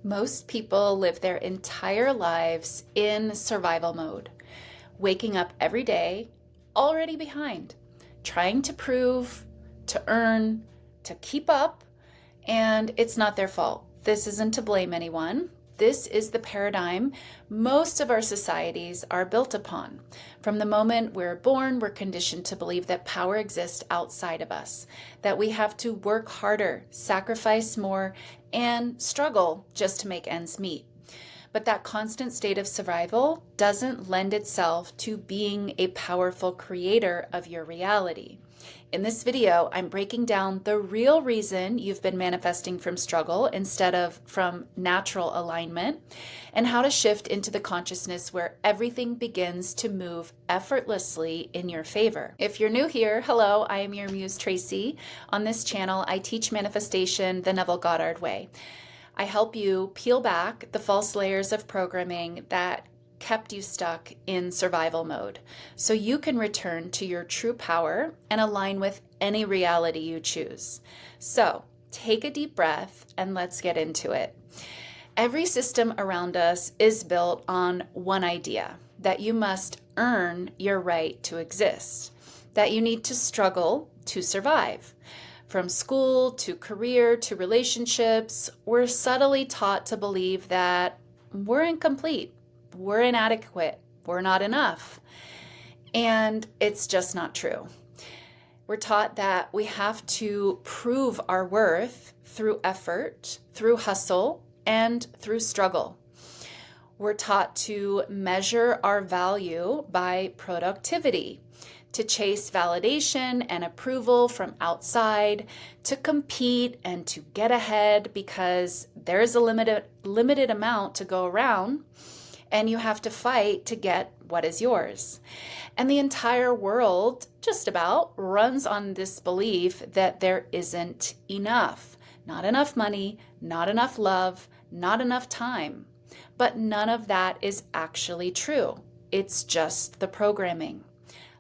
Most people live their entire lives in survival mode, waking up every day already behind, trying to prove, to earn, to keep up, and it's not their fault. This isn't to blame anyone. This is the paradigm most of our societies are built upon. From the moment we're born, we're conditioned to believe that power exists outside of us, that we have to work harder, sacrifice more, and struggle just to make ends meet. But that constant state of survival doesn't lend itself to being a powerful creator of your reality. In this video, I'm breaking down the real reason you've been manifesting from struggle instead of from natural alignment, and how to shift into the consciousness where everything begins to move effortlessly in your favor. If you're new here, hello, I am your Muse Traci. On this channel, I teach manifestation the Neville Goddard way. I help you peel back the false layers of programming that kept you stuck in survival mode so you can return to your true power and align with any reality you choose. So take a deep breath and let's get into it. Every system around us is built on one idea, that you must earn your right to exist, that you need to struggle to survive. From school to career to relationships, we're subtly taught to believe that we're incomplete, we're inadequate, we're not enough. And it's just not true. We're taught that we have to prove our worth through effort, through hustle, and through struggle. We're taught to measure our value by productivity, to chase validation and approval from outside, to compete and to get ahead because there's a limited amount to go around, and you have to fight to get what is yours. And the entire world just about runs on this belief that there isn't enough. Not enough money, not enough love, not enough time. But none of that is actually true. It's just the programming.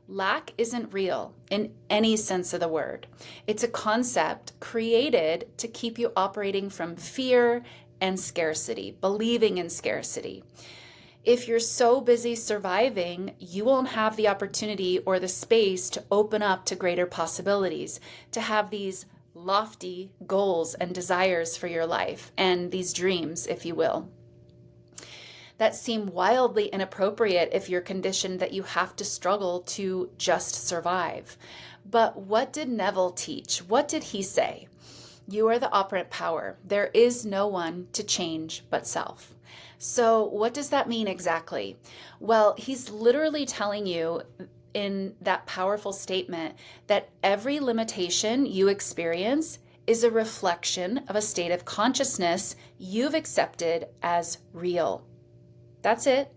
Lack isn't real in any sense of the word. It's a concept created to keep you operating from fear and scarcity, believing in scarcity. If you're so busy surviving, you won't have the opportunity or the space to open up to greater possibilities, to have these lofty goals and desires for your life, and these dreams, if you will, that seem wildly inappropriate if you're conditioned that you have to struggle to just survive. But what did Neville teach? What did he say? You are the operant power. There is no one to change but self. So what does that mean exactly? Well, he's literally telling you in that powerful statement that every limitation you experience is a reflection of a state of consciousness you've accepted as real. That's it.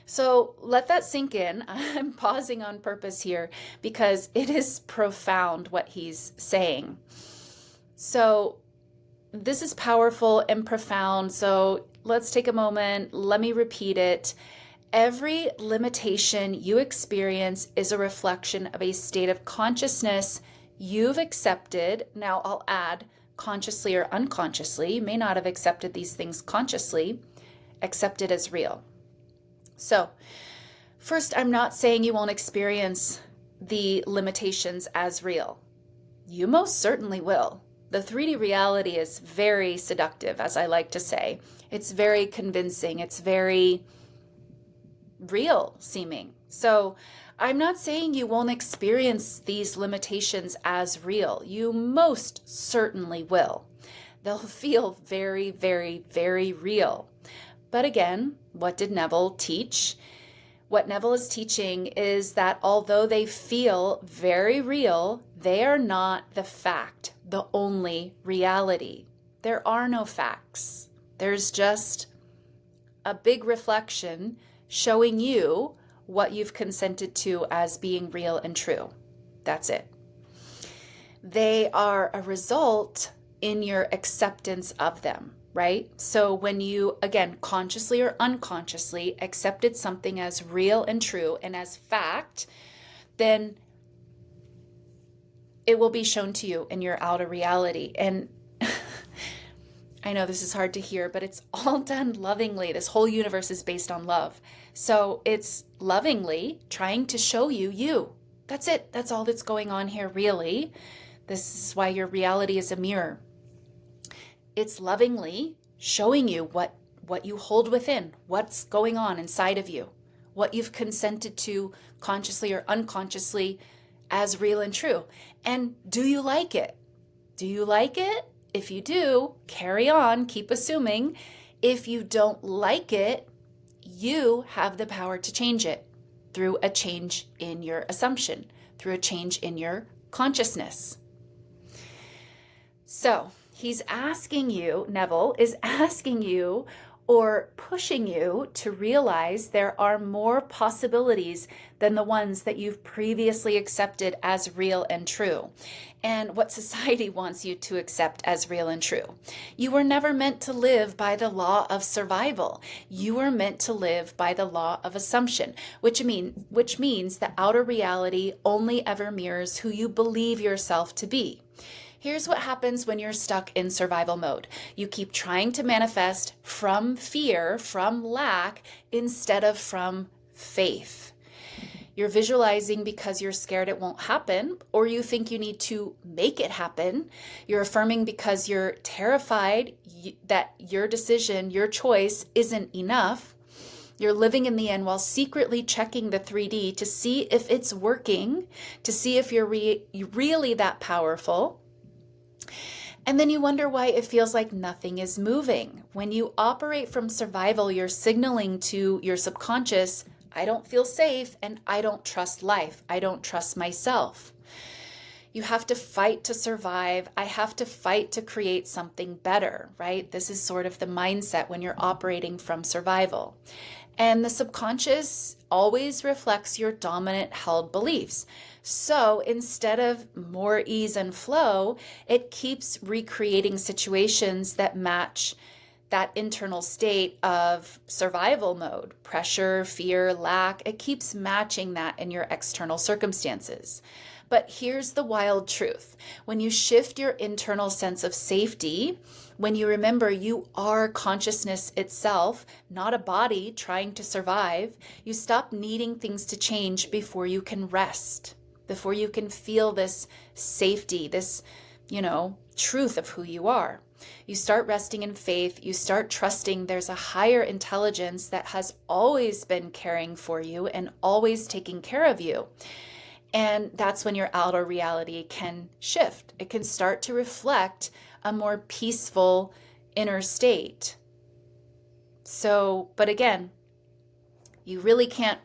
So let that sink in. I'm pausing on purpose here because it is profound what he's saying. So this is powerful and profound. So let's take a moment. Let me repeat it. Every limitation you experience is a reflection of a state of consciousness you've accepted. Now I'll add consciously or unconsciously. You may not have accepted these things consciously. Accepted as real. So first, I'm not saying you won't experience the limitations as real. You most certainly will. The 3D reality is very seductive, as I like to say. It's very convincing. It's very real seeming. So I'm not saying you won't experience these limitations as real. You most certainly will. They'll feel very, very, very real. But again, what did Neville teach? What Neville is teaching is that although they feel very real, they are not the fact, the only reality. There are no facts. There's just a big reflection showing you what you've consented to as being real and true. That's it. They are a result in your acceptance of them. Right? So when you, again, consciously or unconsciously accepted something as real and true and as fact, then it will be shown to you in your outer reality. And I know this is hard to hear, but it's all done lovingly. This whole universe is based on love. So it's lovingly trying to show you you. That's it. That's all that's going on here, really. This is why your reality is a mirror. It's lovingly showing you what you hold within, what's going on inside of you, what you've consented to consciously or unconsciously as real and true. And do you like it? Do you like it? If you do, carry on, keep assuming. If you don't like it, you have the power to change it through a change in your assumption, through a change in your consciousness. So he's asking you, Neville is asking you or pushing you to realize there are more possibilities than the ones that you've previously accepted as real and true, and what society wants you to accept as real and true. You were never meant to live by the law of survival. You were meant to live by the law of assumption, which means the outer reality only ever mirrors who you believe yourself to be. Here's what happens when you're stuck in survival mode. You keep trying to manifest from fear, from lack, instead of from faith. You're visualizing because you're scared it won't happen, or you think you need to make it happen. You're affirming because you're terrified that your decision, your choice isn't enough. You're living in the end while secretly checking the 3D to see if it's working, to see if you're really that powerful. And then you wonder why it feels like nothing is moving. When you operate from survival, you're signaling to your subconscious, I don't feel safe and I don't trust life. I don't trust myself. You have to fight to survive. I have to fight to create something better, right? This is sort of the mindset when you're operating from survival. And the subconscious always reflects your dominant held beliefs. So instead of more ease and flow, it keeps recreating situations that match that internal state of survival mode, pressure, fear, lack. It keeps matching that in your external circumstances. But here's the wild truth. When you shift your internal sense of safety, when you remember you are consciousness itself, not a body trying to survive, you stop needing things to change before you can rest, before you can feel this safety, this, truth of who you are. You start resting in faith. You start trusting there's a higher intelligence that has always been caring for you and always taking care of you. And that's when your outer reality can shift. It can start to reflect a more peaceful inner state. But again, you really can't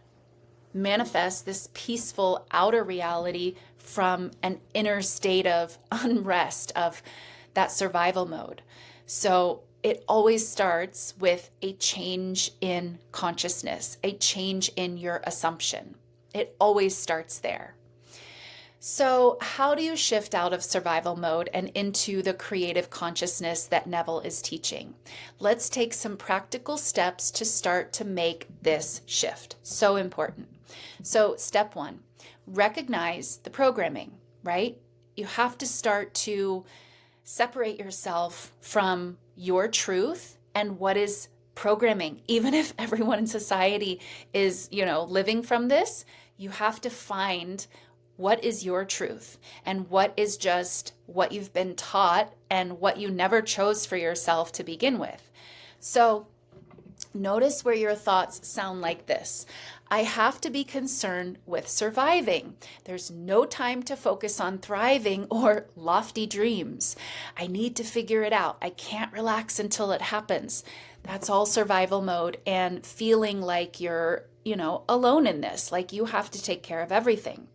manifest this peaceful outer reality from an inner state of unrest, of that survival mode. So it always starts with a change in consciousness, a change in your assumption. It always starts there. So how do you shift out of survival mode and into the creative consciousness that Neville is teaching? Let's take some practical steps to start to make this shift. So important. So step 1, recognize the programming, right? You have to start to separate yourself from your truth and what is programming. Even if everyone in society is, living from this, you have to find what is your truth and what is just what you've been taught and what you never chose for yourself to begin with. So notice where your thoughts sound like this. I have to be concerned with surviving. There's no time to focus on thriving or lofty dreams. I need to figure it out. I can't relax until it happens. That's all survival mode and feeling like you're, alone in this, like you have to take care of everything.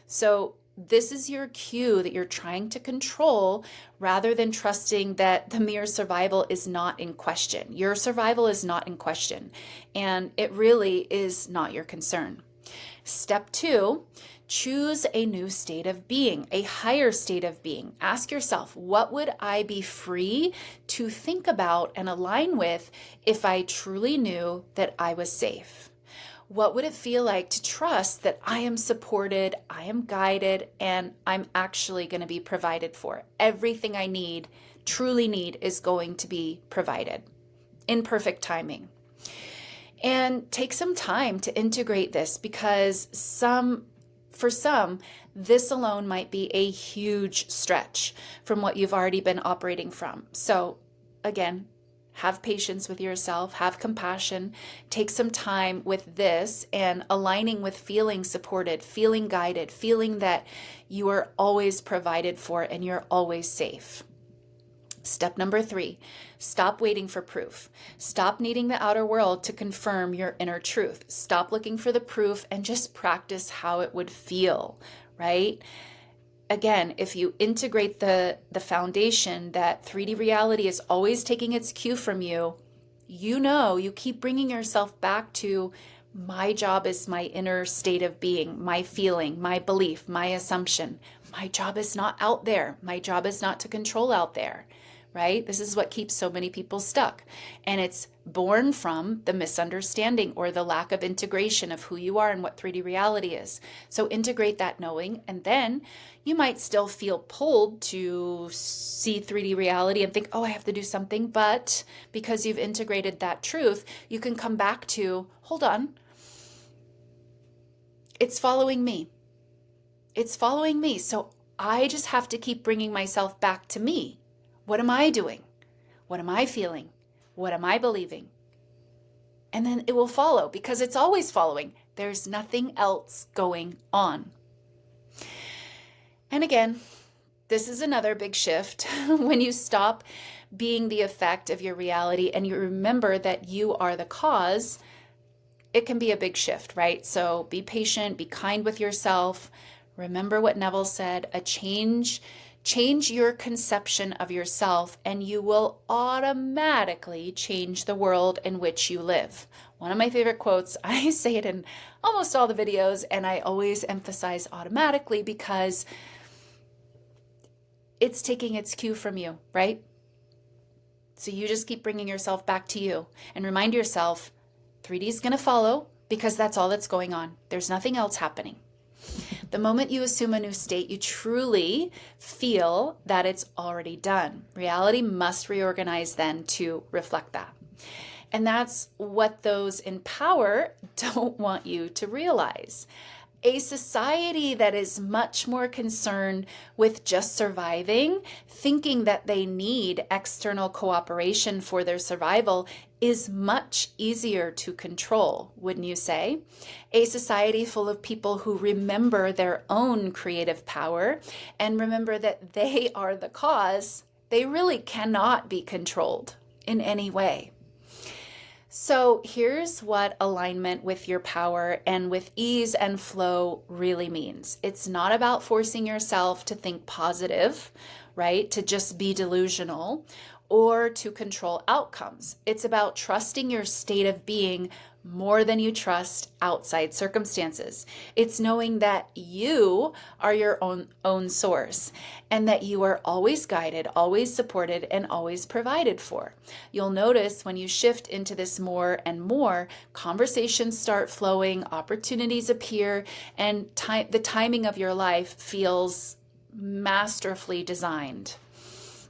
So this is your cue that you're trying to control rather than trusting that the mere survival is not in question. Your survival is not in question, and it really is not your concern. Step 2, choose a new state of being, a higher state of being. Ask yourself, what would I be free to think about and align with if I truly knew that I was safe? What would it feel like to trust that I am supported, I am guided, and I'm actually going to be provided for everything I need truly need is going to be provided in perfect timing. And take some time to integrate this, because for some, this alone might be a huge stretch from what you've already been operating from. So again, have patience with yourself, have compassion, take some time with this and aligning with feeling supported, feeling guided, feeling that you are always provided for and you're always safe. Step number 3, stop waiting for proof. Stop needing the outer world to confirm your inner truth. Stop looking for the proof and just practice how it would feel, right? Again, if you integrate the foundation that 3D reality is always taking its cue from you, you keep bringing yourself back to my job is my inner state of being, my feeling, my belief, my assumption. My job is not out there. My job is not to control out there, right? This is what keeps so many people stuck. And it's born from the misunderstanding or the lack of integration of who you are and what 3D reality is. So integrate that knowing, and then you might still feel pulled to see 3D reality and think, oh, I have to do something. But because you've integrated that truth, you can come back to, hold on, it's following me. It's following me. So I just have to keep bringing myself back to me. What am I doing? What am I feeling? What am I believing? And then it will follow, because it's always following. There's nothing else going on. And again, this is another big shift. When you stop being the effect of your reality and you remember that you are the cause, it can be a big shift, right? So be patient, be kind with yourself. Remember what Neville said, change your conception of yourself and you will automatically change the world in which you live. One of my favorite quotes, I say it in almost all the videos, and I always emphasize automatically because it's taking its cue from you, right? So you just keep bringing yourself back to you and remind yourself 3D is going to follow, because that's all that's going on. There's nothing else happening. The moment you assume a new state, you truly feel that it's already done. Reality must reorganize then to reflect that. And that's what those in power don't want you to realize. A society that is much more concerned with just surviving, thinking that they need external cooperation for their survival, is much easier to control, wouldn't you say? A society full of people who remember their own creative power and remember that they are the cause, they really cannot be controlled in any way. So here's what alignment with your power and with ease and flow really means. It's not about forcing yourself to think positive, right? To just be delusional or to control outcomes. It's about trusting your state of being more than you trust outside circumstances. It's knowing that you are your own source and that you are always guided, always supported, and always provided for. You'll notice when you shift into this more and more, conversations start flowing, opportunities appear, and the timing of your life feels masterfully designed.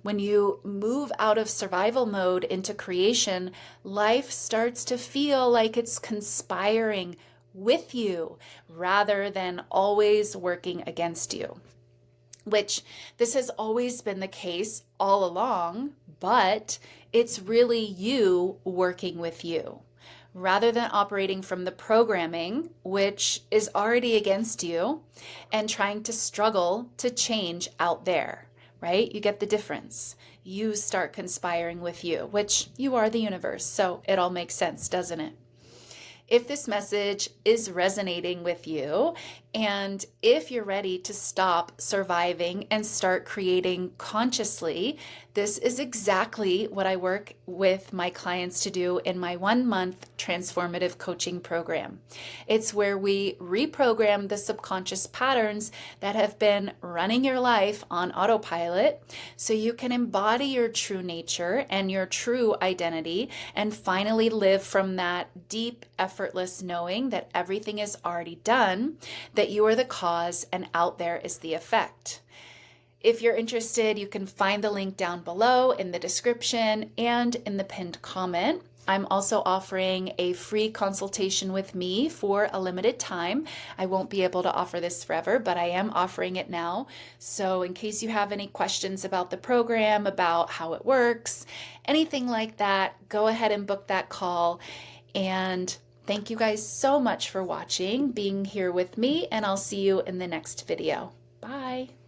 When you move out of survival mode into creation, life starts to feel like it's conspiring with you rather than always working against you. Which this has always been the case all along, but it's really you working with you rather than operating from the programming, which is already against you, and trying to struggle to change out there. Right? You get the difference. You start conspiring with you, which you are the universe. So it all makes sense, doesn't it? If this message is resonating with you, and if you're ready to stop surviving and start creating consciously, this is exactly what I work with my clients to do in my 1-month transformative coaching program. It's where we reprogram the subconscious patterns that have been running your life on autopilot so you can embody your true nature and your true identity and finally live from that deep, effortless knowing that everything is already done, that you are the cause and out there is the effect. If you're interested, you can find the link down below in the description and in the pinned comment. I'm also offering a free consultation with me for a limited time. I won't be able to offer this forever, but I am offering it now. So in case you have any questions about the program, about how it works, anything like that, go ahead and book that call. And thank you guys so much for watching, being here with me, and I'll see you in the next video. Bye.